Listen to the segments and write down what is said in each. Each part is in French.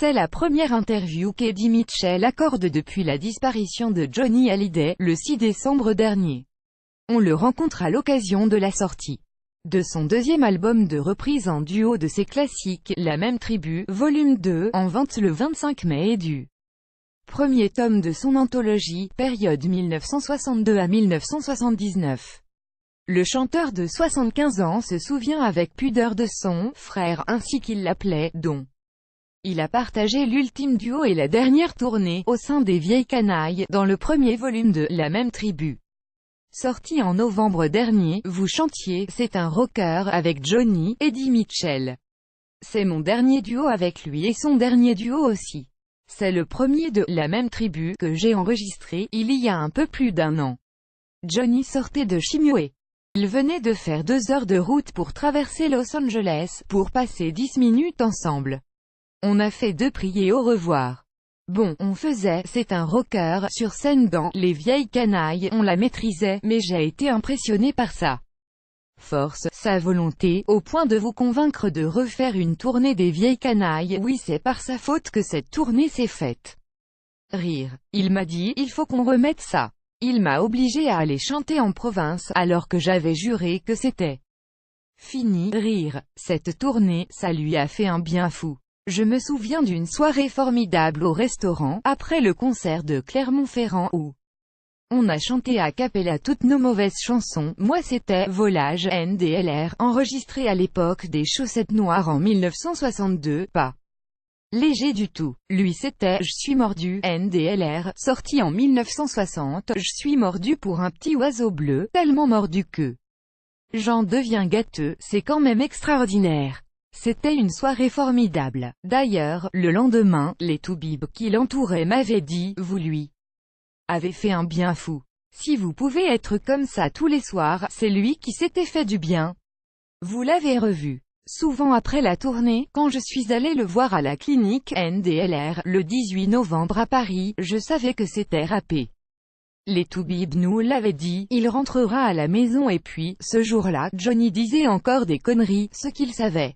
C'est la première interview qu'Eddie Mitchell accorde depuis la disparition de Johnny Hallyday, le 6 décembre dernier. On le rencontre à l'occasion de la sortie de son deuxième album de reprise en duo de ses classiques, La Même Tribu, volume 2, en vente le 25 mai et du premier tome de son anthologie, période 1962 à 1979. Le chanteur de 75 ans se souvient avec pudeur de son « frère » ainsi qu'il l'appelait, dont il a partagé l'ultime duo et la dernière tournée, au sein des Vieilles Canailles, dans le premier volume de « La Même Tribu ». Sorti en novembre dernier, vous chantiez « C'est un rocker » avec Johnny, Eddie Mitchell. C'est mon dernier duo avec lui et son dernier duo aussi. C'est le premier de « La Même Tribu » que j'ai enregistré, il y a un peu plus d'1 an. Johnny sortait de Chimioé. Il venait de faire 2 heures de route pour traverser Los Angeles, pour passer 10 minutes ensemble. On a fait 2 prier au revoir. Bon, on faisait « C'est un rocker » sur scène dans « Les Vieilles Canailles », on la maîtrisait, mais j'ai été impressionné par sa force, sa volonté, au point de vous convaincre de refaire une tournée des Vieilles Canailles. Oui, c'est par sa faute que cette tournée s'est faite. Rire. Il m'a dit « Il faut qu'on remette ça ». Il m'a obligé à aller chanter en province, alors que j'avais juré que c'était fini. Rire. Cette tournée, ça lui a fait un bien fou. Je me souviens d'une soirée formidable au restaurant, après le concert de Clermont-Ferrand où on a chanté a cappella toutes nos mauvaises chansons. Moi c'était « Volage » NDLR, enregistré à l'époque des Chaussettes Noires en 1962, pas léger du tout. Lui c'était « Je suis mordu » NDLR, sorti en 1960, je suis mordu pour un petit oiseau bleu, tellement mordu que j'en deviens gâteux, c'est quand même extraordinaire. C'était une soirée formidable. D'ailleurs, le lendemain, les toubibs qui l'entouraient m'avaient dit « Vous lui avez fait un bien fou. Si vous pouvez être comme ça tous les soirs, c'est lui qui s'était fait du bien. » Vous l'avez revu souvent après la tournée, quand je suis allé le voir à la clinique NDLR, le 18 novembre à Paris, je savais que c'était râpé. Les toubibs nous l'avaient dit, il rentrera à la maison et puis, ce jour-là, Johnny disait encore des conneries, ce qu'il savait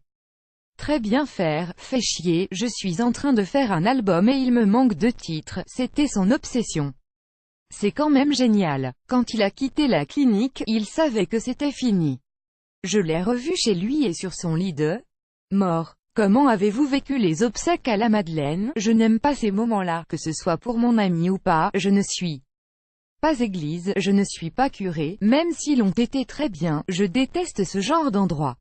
très bien faire, fait chier, je suis en train de faire un album et il me manque 2 titres, c'était son obsession. C'est quand même génial. Quand il a quitté la clinique, il savait que c'était fini. Je l'ai revu chez lui et sur son lit de mort. Comment avez-vous vécu les obsèques à la Madeleine? Je n'aime pas ces moments-là, que ce soit pour mon ami ou pas, je ne suis pas église, je ne suis pas curé, même s'ils ont été très bien, je déteste ce genre d'endroit.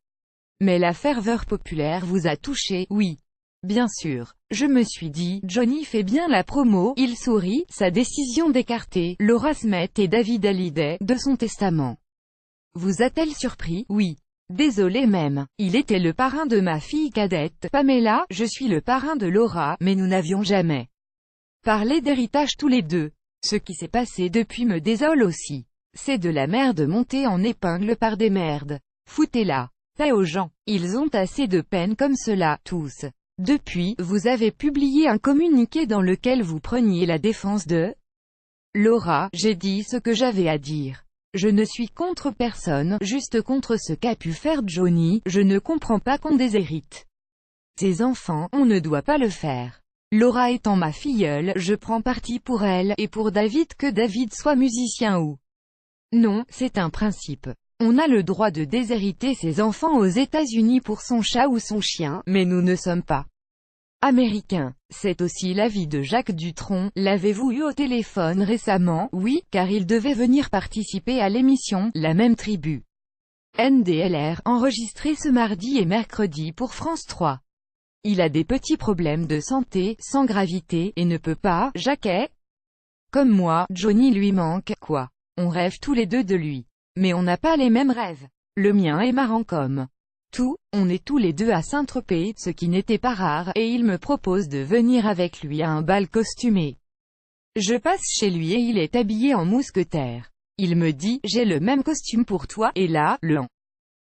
Mais la ferveur populaire vous a touché, oui. Bien sûr. Je me suis dit, Johnny fait bien la promo, il sourit, sa décision d'écarter Laura Smith et David Hallyday de son testament vous a-t-elle surpris? Oui. Désolé même. Il était le parrain de ma fille cadette, Pamela, je suis le parrain de Laura, mais nous n'avions jamais parlé d'héritage tous les deux. Ce qui s'est passé depuis me désole aussi. C'est de la merde montée en épingle par des merdes. Foutez-la paix aux gens. Ils ont assez de peine comme cela, tous. Depuis, vous avez publié un communiqué dans lequel vous preniez la défense de Laura. J'ai dit ce que j'avais à dire. Je ne suis contre personne, juste contre ce qu'a pu faire Johnny, je ne comprends pas qu'on déshérite ses enfants, on ne doit pas le faire. Laura étant ma filleule, je prends parti pour elle, et pour David que David soit musicien ou non, c'est un principe. On a le droit de déshériter ses enfants aux États-Unis pour son chat ou son chien, mais nous ne sommes pas américains. C'est aussi l'avis de Jacques Dutronc. L'avez-vous eu au téléphone récemment? Oui, car il devait venir participer à l'émission « La Même Tribu ». NDLR, enregistré ce mardi et mercredi pour France 3. Il a des petits problèmes de santé, sans gravité, et ne peut pas. Jacques est comme moi, Johnny lui manque, quoi. On rêve tous les deux de lui. Mais on n'a pas les mêmes rêves. Le mien est marrant comme tout, on est tous les deux à Saint-Tropez, ce qui n'était pas rare, et il me propose de venir avec lui à un bal costumé. Je passe chez lui et il est habillé en mousquetaire. Il me dit, j'ai le même costume pour toi, et là, le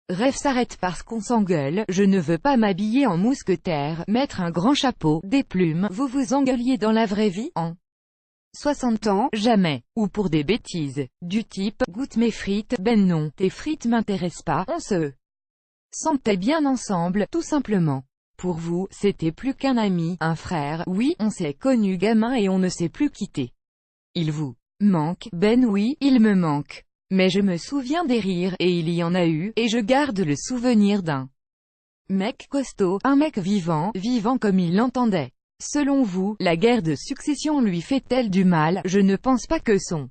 rêve s'arrête parce qu'on s'engueule, je ne veux pas m'habiller en mousquetaire, mettre un grand chapeau, des plumes, vous vous engueuliez dans la vraie vie, en 60 ans, jamais. Ou pour des bêtises, du type, goûte mes frites, ben non, tes frites m'intéressent pas, on se sentait bien ensemble, tout simplement. Pour vous, c'était plus qu'un ami, un frère, oui, on s'est connus gamin et on ne s'est plus quitté. Il vous manque, Ben? Oui, il me manque. Mais je me souviens des rires, et il y en a eu, et je garde le souvenir d'un mec costaud, un mec vivant, vivant comme il l'entendait. Selon vous, la guerre de succession lui fait-elle du mal? Je ne pense pas que son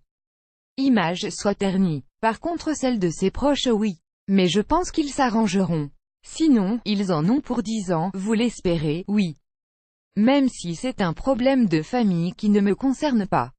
image soit ternie. Par contre celle de ses proches oui. Mais je pense qu'ils s'arrangeront. Sinon, ils en ont pour 10 ans, vous l'espérez, oui. Même si c'est un problème de famille qui ne me concerne pas.